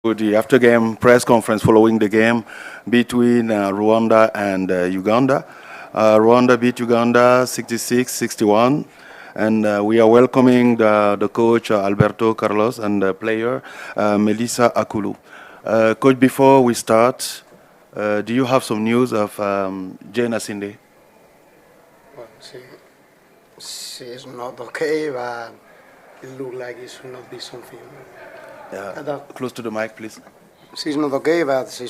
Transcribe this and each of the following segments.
The after-game press conference following the game between Rwanda and Uganda. Rwanda beat Uganda 66-61, and we are welcoming the coach Alberto Carlos and the player Melissa Akulu. Coach, before we start, do you have some news of Jane Asinde? Well, she's not okay, but it looks like it should not be something. Close to the mic, please. She's not okay, but she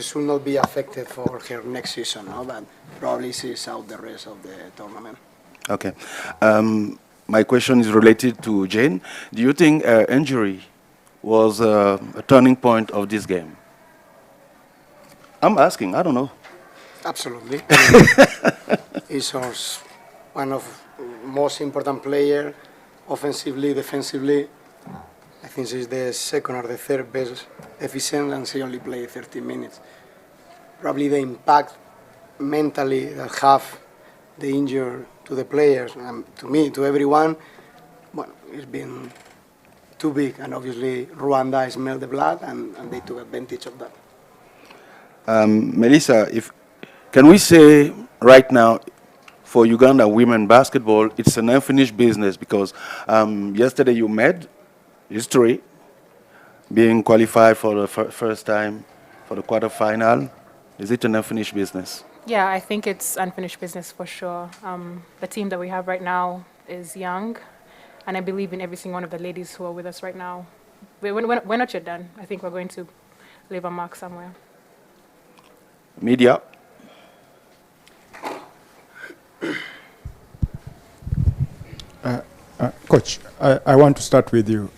should not be affected for her next season, no? But probably she's out the rest of the tournament. Okay. My question is related to Jane. Do you think injury was a turning point of this game? I'm asking, I don't know. Absolutely. He's one of most important players, offensively, defensively. I think she's the second or the third best efficient, and she only played 30 minutes. Probably the impact mentally that have the injury to the players, and to me, to everyone, well, it's been too big. And obviously, Rwanda smelled the blood, and they took advantage of that. Melissa, can we say right now, for Uganda women basketball, it's an unfinished business because yesterday you made history, being qualified for the first time for the quarterfinal. Is it an unfinished business? Yeah, I think it's unfinished business for sure. The team that we have right now is young, and I believe in every single one of the ladies who are with us right now. We're not yet done. I think we're going to leave a mark somewhere. Media. Coach, I want to start with you.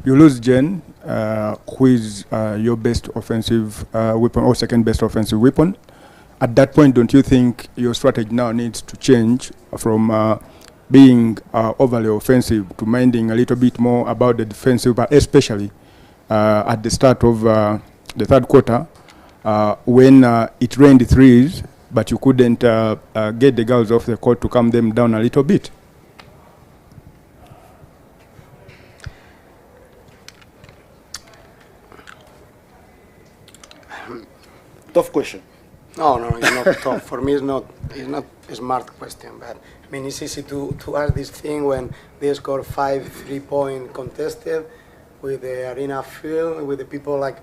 You lose Jen, who is your best offensive weapon or second best offensive weapon. At that point, don't you think your strategy now needs to change from being overly offensive to minding a little bit more about the defensive, but especially at the start of the third quarter when it rained threes, but you couldn't get the girls off the court to calm them down a little bit? Tough question. No, it's not tough. For me, it's not a smart question. But I mean, it's easy to ask this thing when they score 5 3-point contested with the arena filled, with the people like,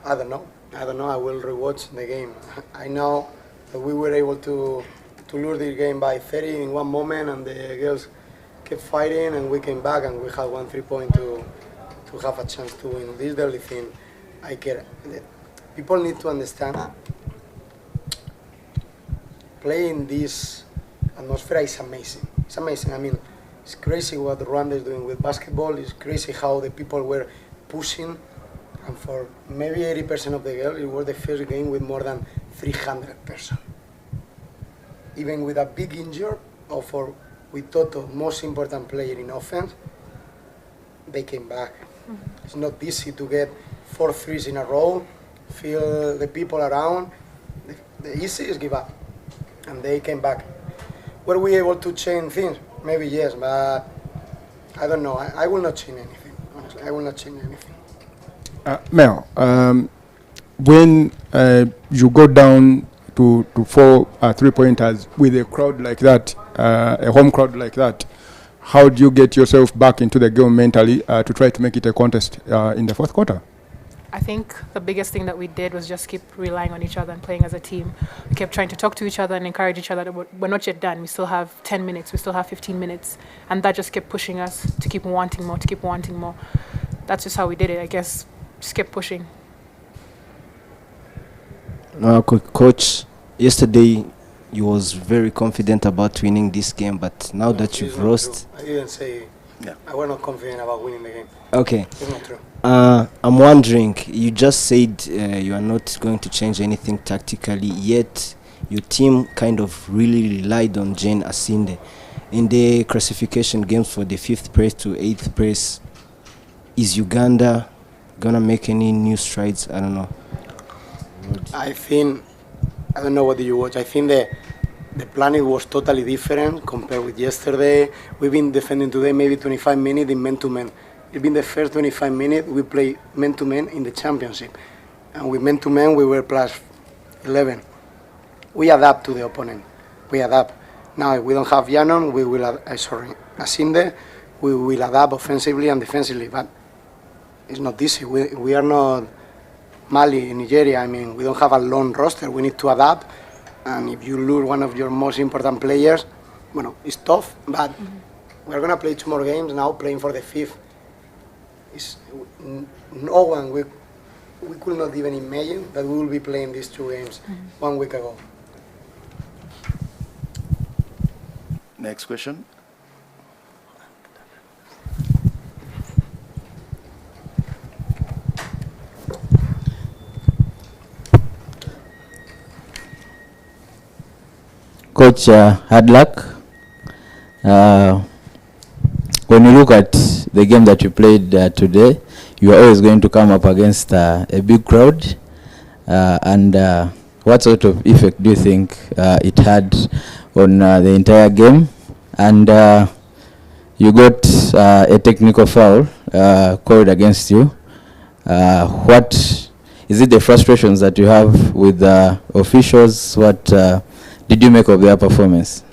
I don't know. I will rewatch the game. I know that we were able to lose the game by 30 in one moment, and the girls kept fighting, and we came back, and we had 1 3-point to have a chance to win. This is the only thing I care. People need to understand playing this atmosphere is amazing. It's amazing. I mean, it's crazy what Rwanda is doing with basketball. It's crazy how the people were pushing. And for maybe 80% of the girls, it was the first game with more than 300 persons. Even with a big injury, or with Toto, most important player in offense, they came back. It's not easy to get 4 threes in a row, feel the people around. The easy is give up. And they came back. Were we able to change things? Maybe yes, but I don't know. I will not change anything, honestly. I will not change anything. Mel, when you go down to 4 3-pointers with a crowd like that, a home crowd like that, how do you get yourself back into the game mentally to try to make it a contest in the fourth quarter? I think the biggest thing that we did was just keep relying on each other and playing as a team. We kept trying to talk to each other and encourage each other that we're not yet done. We still have 10 minutes, we still have 15 minutes. And that just kept pushing us to keep wanting more, That's just how we did it, I guess. Just kept pushing. Coach, yesterday you was very confident about winning this game, but now that you've lost... I didn't say... Yeah. I was not confident about winning the game. Okay. It's not true. I'm wondering, you just said you are not going to change anything tactically, yet your team kind of really relied on Jane Asinde. In the classification games for the 5th place to 8th place, is Uganda going to make any new strides? I don't know. I don't know what did you watch. I think the planning was totally different compared with yesterday. We've been defending today maybe 25 minutes in man-to-man. in the first 25 minutes, we play man-to-man in the championship. And with man-to-man, we were plus 11. We adapt to the opponent. We adapt. Now, if we don't have Yannon, we will, Asinde, we will adapt offensively and defensively. But it's not easy. We are not Mali in Nigeria. I mean, we don't have a long roster. We need to adapt. And if you lose one of your most important players, well, it's tough. But we're going to play 2 more games now, playing for the 5th. No one, we could not even imagine that we will be playing these 2 games 1 week ago. Next question. Coach, hard luck. When you look at the game that you played today, you are always going to come up against a big crowd. And what sort of effect do you think it had on the entire game? And you got a technical foul called against you. What is it, the frustrations that you have with the officials? What did you make of their performance?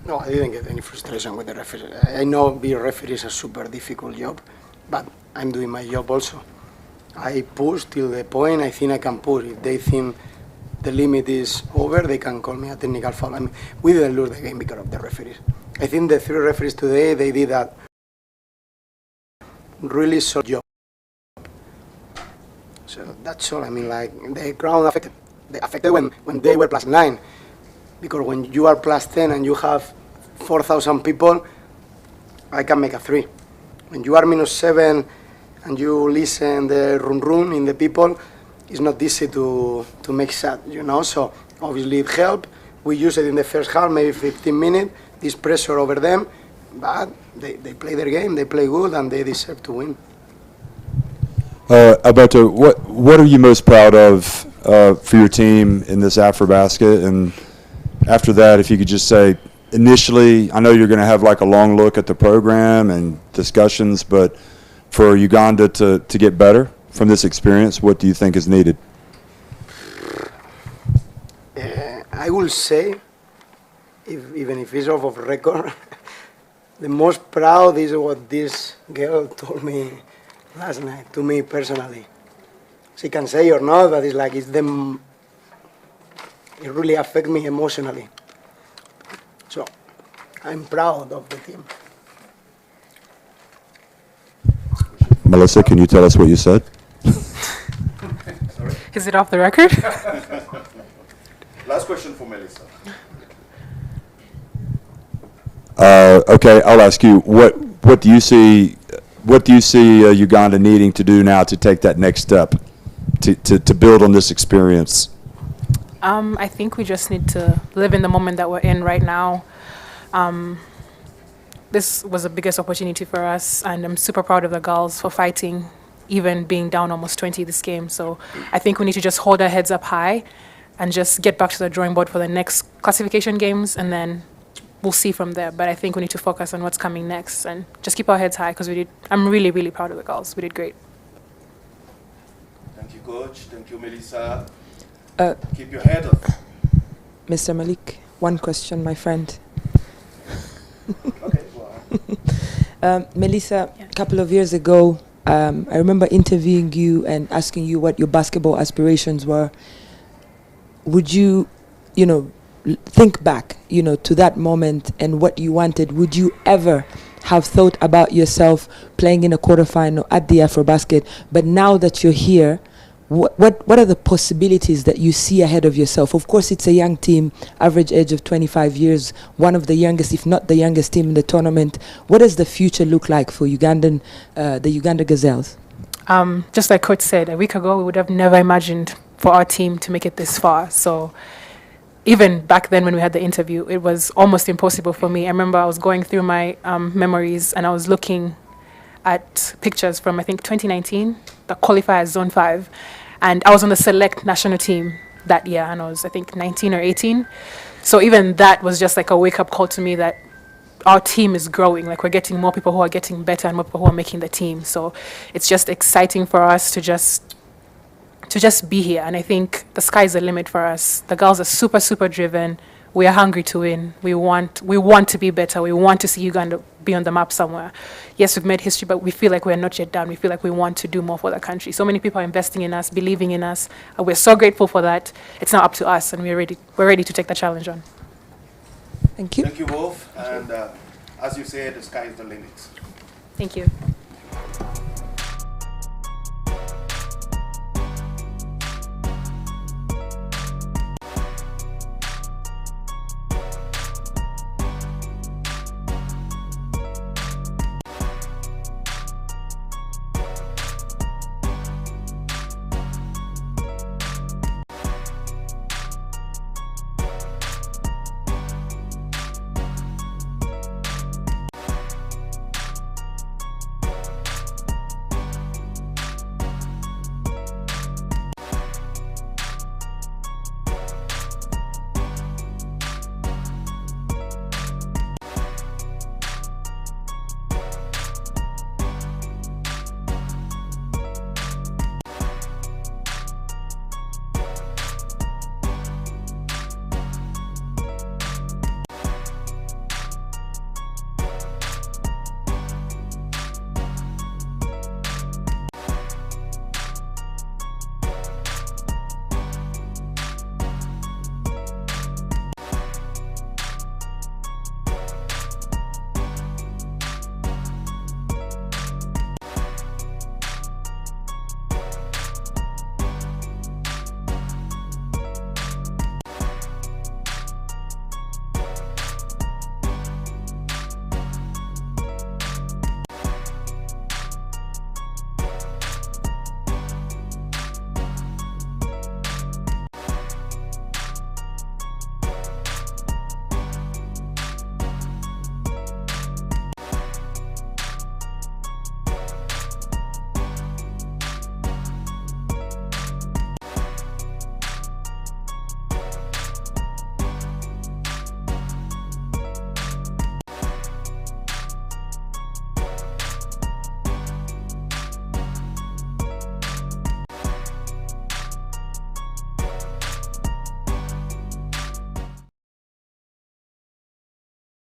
No, I didn't get any frustration with the referee. I know being a referee is a super difficult job, but I'm doing my job also. I push till the point I think I can push. If they think the limit is over, they can call me a technical foul. I mean, we didn't lose the game because of the referees. I think the 3 referees today, they did a really solid job. So that's all. I mean, like, the crowd affected. They affected when they were plus 9. Because when you are plus 10 and you have 4,000 people, I can make a 3. When you are minus 7 and you listen the run in the people, it's not easy to make sad, you know. So obviously it helped. We used it in the first half, maybe 15 minutes, this pressure over them, but they play their game, they play good, and they deserve to win. Alberto, what are you most proud of for your team in this AfroBasket? And after that, if you could just say, initially, I know you're going to have like a long look at the program and discussions, but for Uganda to get better from this experience, what do you think is needed? I will say, even if it's off of record, the most proud is what this girl told me last night, to me personally. She can say or not, but it's like it really affects me emotionally. So I'm proud of the team. Melissa, can you tell us what you said? Is it off the record? Last question for Melissa. Okay, I'll ask you. What do you see? What do you see Uganda needing to do now to take that next step to build on this experience? I think we just need to live in the moment that we're in right now. This was the biggest opportunity for us, and I'm super proud of the girls for fighting, even being down almost 20 this game. So I think we need to just hold our heads up high and just get back to the drawing board for the next classification games, and then we'll see from there. But I think we need to focus on what's coming next and just keep our heads high, because I'm really, really proud of the girls. We did great. Thank you, Coach. Thank you, Melissa. Keep your head up. Mr. Malik, one question, my friend. Okay, go on. Melissa, a couple of years ago, I remember interviewing you and asking you what your basketball aspirations were. Would you, think back, to that moment and what you wanted? Would you ever have thought about yourself playing in a quarterfinal at the AfroBasket? But now that you're here, what are the possibilities that you see ahead of yourself? Of course, it's a young team, average age of 25 years, one of the youngest, if not the youngest team in the tournament. What does the future look like for the Uganda Gazelles? Just like Coach said, a week ago, we would have never imagined for our team to make it this far. So even back then when we had the interview, it was almost impossible for me. I remember I was going through my memories, and I was looking at pictures from, I think, 2019, the qualifiers Zone 5. And I was on the select national team that year, and I was, I think, 19 or 18. So even that was just like a wake-up call to me that our team is growing. Like, we're getting more people who are getting better and more people who are making the team. So it's just exciting for us to just be here. And I think the sky's the limit for us. The girls are super, super driven. We are hungry to win. We want to be better. We want to see Uganda be on the map somewhere. Yes, we've made history, but we feel like we're not yet done. We feel like we want to do more for the country. So many people are investing in us, believing in us. And we're so grateful for that. It's now up to us, and we're ready to take the challenge on. Thank you. Thank you both. And as you say, the sky is the limit. Thank you.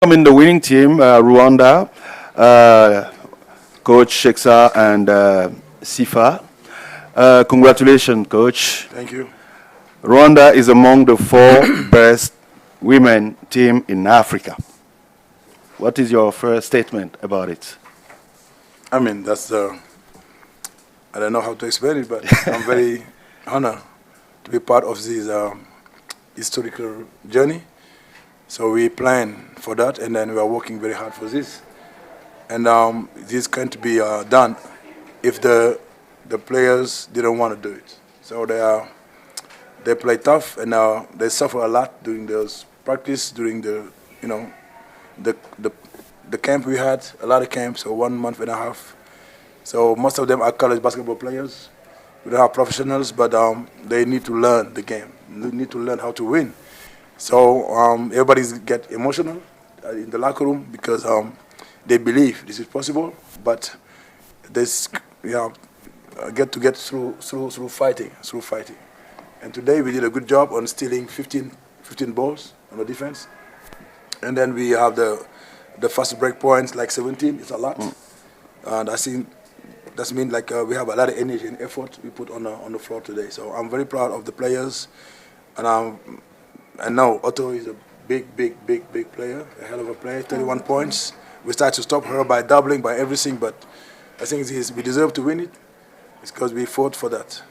I'm in the winning team, Rwanda, Coach Sheksa and Sifa. Congratulations, Coach. Thank you. Rwanda is among the 4 best women team in Africa. What is your first statement about it? I mean, that's I don't know how to explain it, but I'm very honored to be part of this historical journey. So we plan for that, and then we are working very hard for this. And this can't be done if the players didn't want to do it. So they play tough, and they suffer a lot during those practice, during the camp we had, a lot of camps, so 1.5 months. So most of them are college basketball players. We don't have professionals, but they need to learn the game. They need to learn how to win. So everybody's get emotional in the locker room because they believe this is possible, but this get through fighting. And today we did a good job on stealing 15 balls on the defense, and then we have the fast break points like 17. It's a lot, and I think that means like we have a lot of energy and effort we put on the floor today. So I'm very proud of the players, and I know Otto is a big player, a hell of a player, 31 points. We started to stop her by doubling, by everything, but I think we deserve to win it. It's because we fought for that.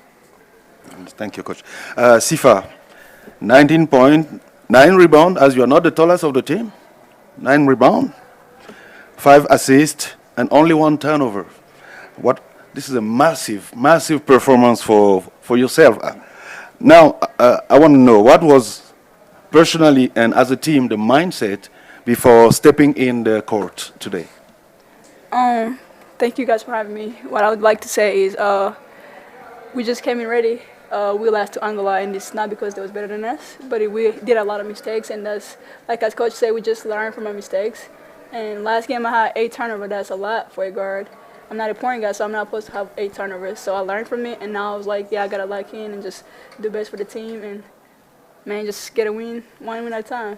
Thank you, Coach. Sifa, 19 points, 9 rebounds, as you are not the tallest of the team. 9 rebounds, 5 assists, and only 1 turnover. This is a massive performance for yourself. Now, I want to know, what was personally and as a team the mindset before stepping in the court today? Thank you guys for having me. What I would like to say is we just came in ready. We lost to Angola, and it's not because they was better than us, but we did a lot of mistakes, and like as coach said, we just learn from our mistakes. And last game I had 8 turnovers. That's a lot for a guard. I'm not a point guard, so I'm not supposed to have 8 turnovers. So I learned from it, and now I was like, yeah, I gotta lock in and just do best for the team, and man, just get a win, one win at a time.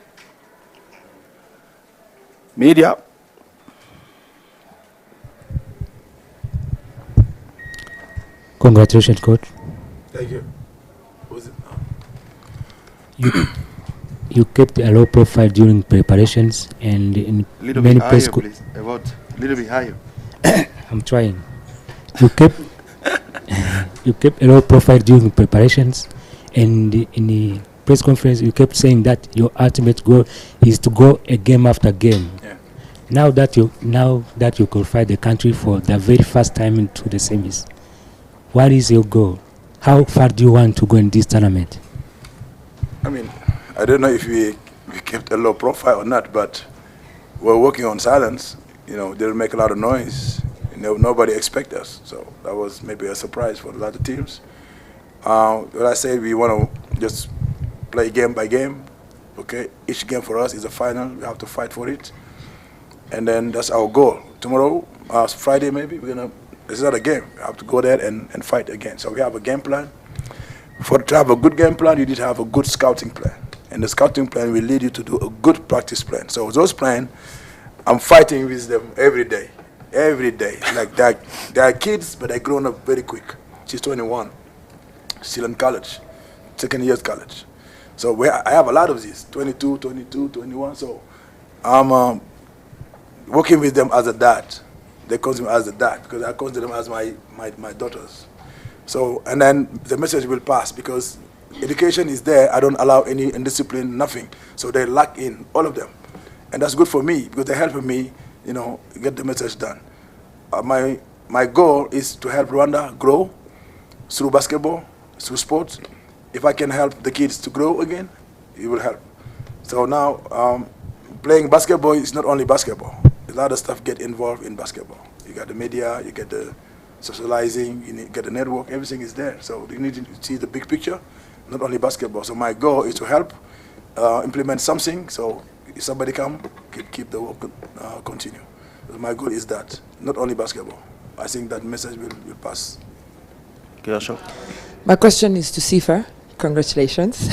Media. Congratulations, coach. Thank you. Was it? You kept a low profile during preparations and in Little many bit press higher, please. About little bit higher. I'm trying. You kept a low profile during preparations, and in the press conference you kept saying that your ultimate goal is to go a game after game. Yeah. Now that you qualified the country for the very first time into the semis, what is your goal? How far do you want to go in this tournament? I mean, I don't know if we kept a low profile or not, but we're working on silence. You know, they'll make a lot of noise. You know, nobody expect us, so that was maybe a surprise for a lot of teams. What I say, we want to just play game by game. Okay, each game for us is a final. We have to fight for it, and then that's our goal. Tomorrow, Friday maybe, it's not a game. We have to go there and fight again. So we have a game plan. To have a good game plan, you need to have a good scouting plan. And the scouting plan will lead you to do a good practice plan. So those plans, I'm fighting with them every day. Every day. Like they are kids, but they're grown up very quick. She's 21, still in college, second year college. So I have a lot of these, 22, 21. So I'm working with them as a dad. They call me as a dad because I consider them as my daughters. So, and then the message will pass because education is there. I don't allow any indiscipline, nothing. So they lock in, all of them. And that's good for me because they're helping me, you know, get the message done. My goal is to help Rwanda grow through basketball, through sports. If I can help the kids to grow again, it will help. So now, playing basketball is not only basketball. A lot of stuff get involved in basketball. You got the media, you get the socializing, you get the network, everything is there. So you need to see the big picture, not only basketball. So my goal is to help implement something. So if somebody come, keep the work continue. So my goal is that, not only basketball. I think that message will pass. My question is to Sifa. Congratulations.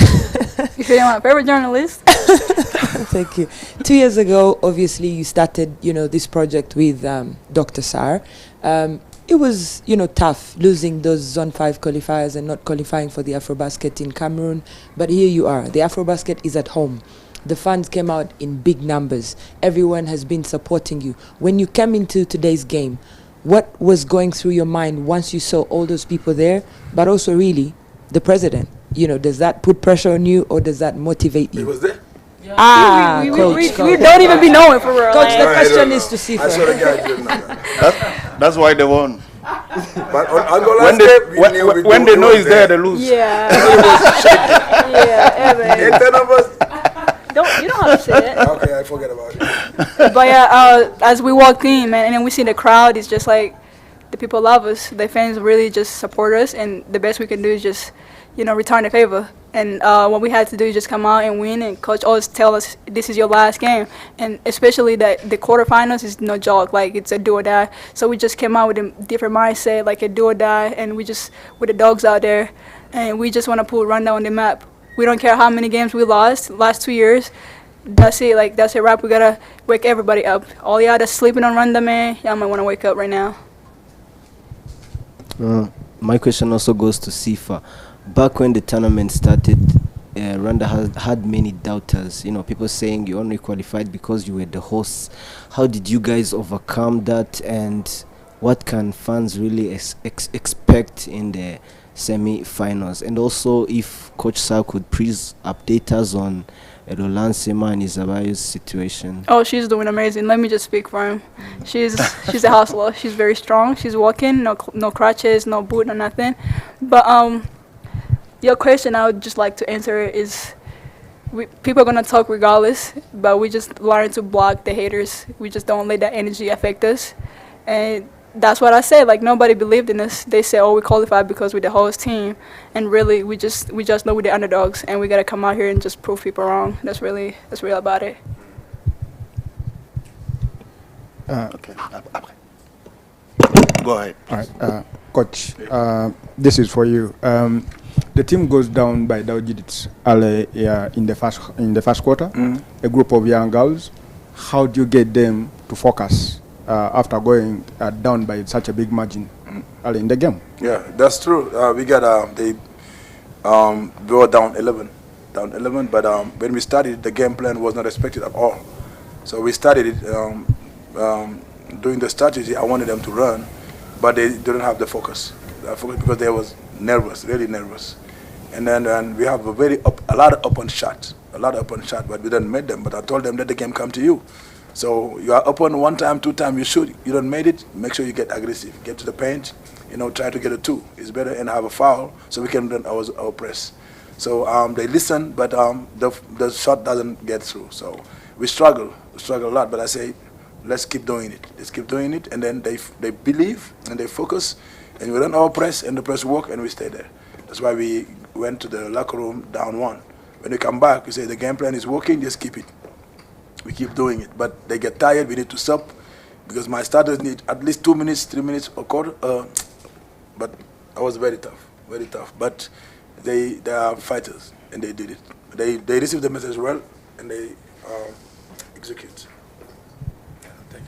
You're my favorite journalist. Thank you. 2 years ago, obviously, you started, this project with Dr. Sarr. It was, tough losing those Zone 5 qualifiers and not qualifying for the AfroBasket in Cameroon. But here you are. The AfroBasket is at home. The fans came out in big numbers. Everyone has been supporting you. When you came into today's game, what was going through your mind once you saw all those people there, but also really the president? Does that put pressure on you or does that motivate you? He was there? Yeah. Coach. We don't even be knowing for real. Coach, the question is to Sifa. I saw the guy didn't know that. That's why they won. But on When they know he's there, they lose. Yeah. Evan. 8 turnovers. You don't have to say it. Okay, I forget about it. But yeah, as we walked in, man, and then we see the crowd, it's just like the people love us. The fans really just support us, and the best we can do is just, return the favor. And what we had to do is just come out and win, and coach always tell us this is your last game. And especially that the quarterfinals is no joke, like it's a do or die. So we just came out with a different mindset, like a do or die, and we just, with the dogs out there, and we just want to put Rwanda on the map. We don't care how many games we lost last 2 years. That's it, that's a wrap. We gotta wake everybody up. All y'all that's sleeping on Rwanda, man, y'all might want to wake up right now. My question also goes to Sifa. Back when the tournament started, Rwanda had many doubters. People saying you only qualified because you were the hosts. How did you guys overcome that, and what can fans really expect in the semi-finals? And also, if Coach Sarr could please update us on Roland Sema and Isabayo's situation. Oh, she's doing amazing. Let me just speak for him. She's a hustler. She's very strong. She's walking, no crutches, no boot, no nothing. But your question, I would just like to answer is, people are gonna talk regardless, but we just learn to block the haters. We just don't let that energy affect us, and that's what I said. Nobody believed in us. They said, "Oh, we qualified because we're the host team," and really, we just know we're the underdogs, and we gotta come out here and just prove people wrong. That's real about it. Okay. Après. Go ahead. All right, Coach. This is for you. The team goes down by double digits early in the first quarter. A group of young girls. How do you get them to focus after going down by such a big margin early in the game? Yeah, that's true. We got they were down 11, but when we started, the game plan was not expected at all. So we started it doing the strategy. I wanted them to run, but they didn't have the focus. Because they was nervous, really nervous. And then we have a lot of open shots, but we didn't make them. But I told them, let the game come to you. So you are open one time, two time, you shoot. You don't make it, make sure you get aggressive. Get to the paint, try to get a 2. It's better and have a foul so we can run our press. So they listen, but the shot doesn't get through. So we struggle a lot. But I say, let's keep doing it. And then they believe and they focus, and we run our press, and the press work, and we stay there. That's why we went to the locker room down 1. When we come back, we say the game plan is working, just keep it. We keep doing it. But they get tired, we need to stop, because my starters need at least 2 minutes, 3 minutes, a quarter. But that was very tough. But they are fighters, and they did it. They received the message well, and they execute. Thank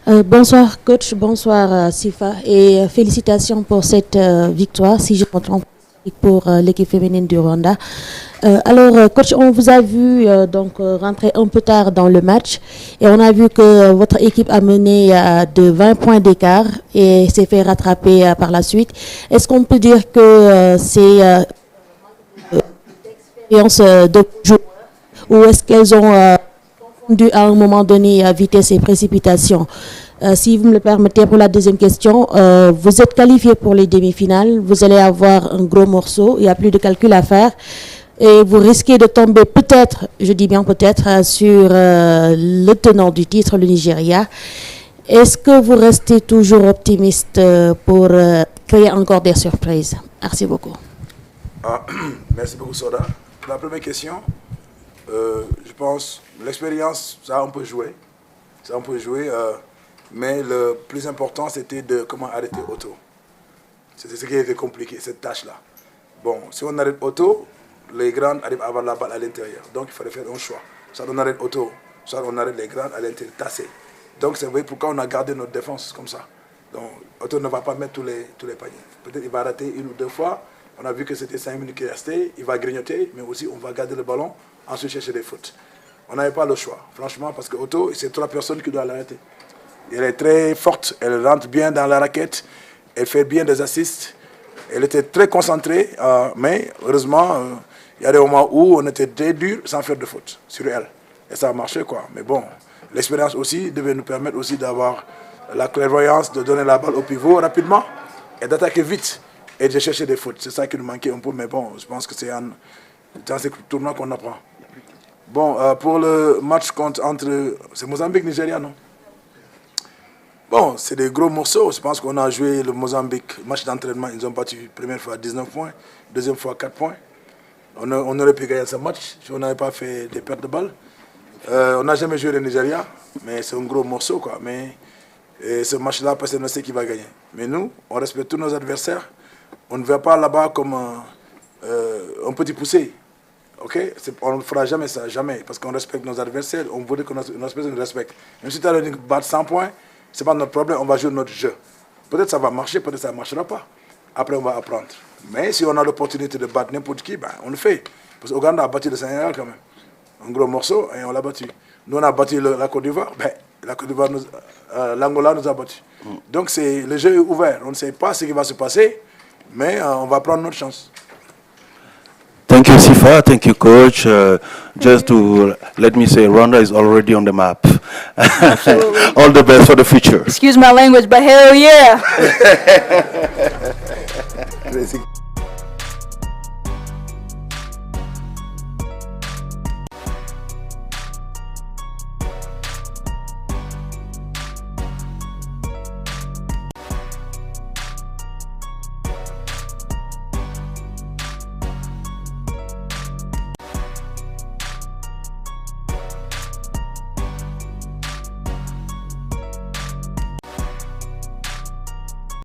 you. Bonsoir coach, bonsoir Sifa, et félicitations pour cette victoire, si je comprends, pour l'équipe féminine du Rwanda. Alors coach, on vous a vu donc rentrer un peu tard dans le match, et on a vu que votre équipe a mené de 20 points d'écart et s'est fait rattraper par la suite. Est-ce qu'on peut dire que c'est l'expérience de joueurs, ou est-ce qu'elles ont confondu à un moment donné vitesse et précipitation? Si vous me le permettez, pour la deuxième question, vous êtes qualifié pour les demi-finales, vous allez avoir un gros morceau, il n'y a plus de calcul à faire, et vous risquez de tomber peut-être, je dis bien peut-être, sur le tenant du titre, le Nigeria. Est-ce que vous restez toujours optimiste pour créer encore des surprises? Merci beaucoup. Merci beaucoup, Soda. La première question, je pense l'expérience, ça a un peu joué. Mais le plus important, c'était de comment arrêter Otto. C'était ce qui était compliqué, cette tâche-là. Bon, si on arrête Otto, les grands arrivent à avoir la balle à l'intérieur. Donc, il fallait faire un choix. Soit on arrête Otto, soit on arrête les grands à l'intérieur, tassés. Donc, c'est vrai pourquoi on a gardé notre défense comme ça. Donc, Otto ne va pas mettre tous les paniers. Peut-être qu'il va rater 1 ou 2 fois. On a vu que c'était 5 minutes qui restaient. Il va grignoter, mais aussi on va garder le ballon, ensuite chercher des fautes. On n'avait pas le choix, franchement, parce que Otto, c'est 3 personnes qui doivent l'arrêter. Elle est très forte, elle rentre bien dans la raquette, elle fait bien des assists. Elle était très concentrée, mais heureusement, il y a des moments où on était très dur sans faire de faute sur elle. Et ça a marché, quoi. Mais bon, l'expérience aussi devait nous permettre aussi d'avoir la clairvoyance de donner la balle au pivot rapidement et d'attaquer vite et de chercher des fautes. C'est ça qui nous manquait un peu, mais bon, je pense que c'est dans ces tournois qu'on apprend. Bon, pour le match entre... C'est Mozambique-Nigeria, non? Bon, c'est des gros morceaux. Je pense qu'on a joué le Mozambique, match d'entraînement. Ils ont battu première fois 19 points, deuxième fois 4 points. On aurait pu gagner ce match si on n'avait pas fait des pertes de balles. On n'a jamais joué le Nigeria, mais c'est un gros morceau, quoi. Mais ce match-là, personne ne sait qui va gagner. Mais nous, on respecte tous nos adversaires. On ne va pas là-bas comme un petit poussé. Okay? On ne fera jamais ça, jamais. Parce qu'on respecte nos adversaires. On voudrait que nos adversaires nous respectent. Même si tu as battre 100 points, ce n'est pas notre problème, on va jouer notre jeu. Peut-être ça va marcher, peut-être ça ne marchera pas. Après, on va apprendre. Mais si on a l'opportunité de battre n'importe qui, ben, on le fait. Parce qu'Ouganda a battu le Sénégal quand même. Un gros morceau, et on l'a battu. Nous, on a battu la Côte d'Ivoire, ben, la Côte d'Ivoire, l'Angola nous a battu. Donc, le jeu est ouvert. On ne sait pas ce qui va se passer, mais on va prendre notre chance. Thank you, Sifa. Thank you, Coach. Just to let me say, Rwanda is already on the map. All the best for the future. Excuse my language, but hell yeah.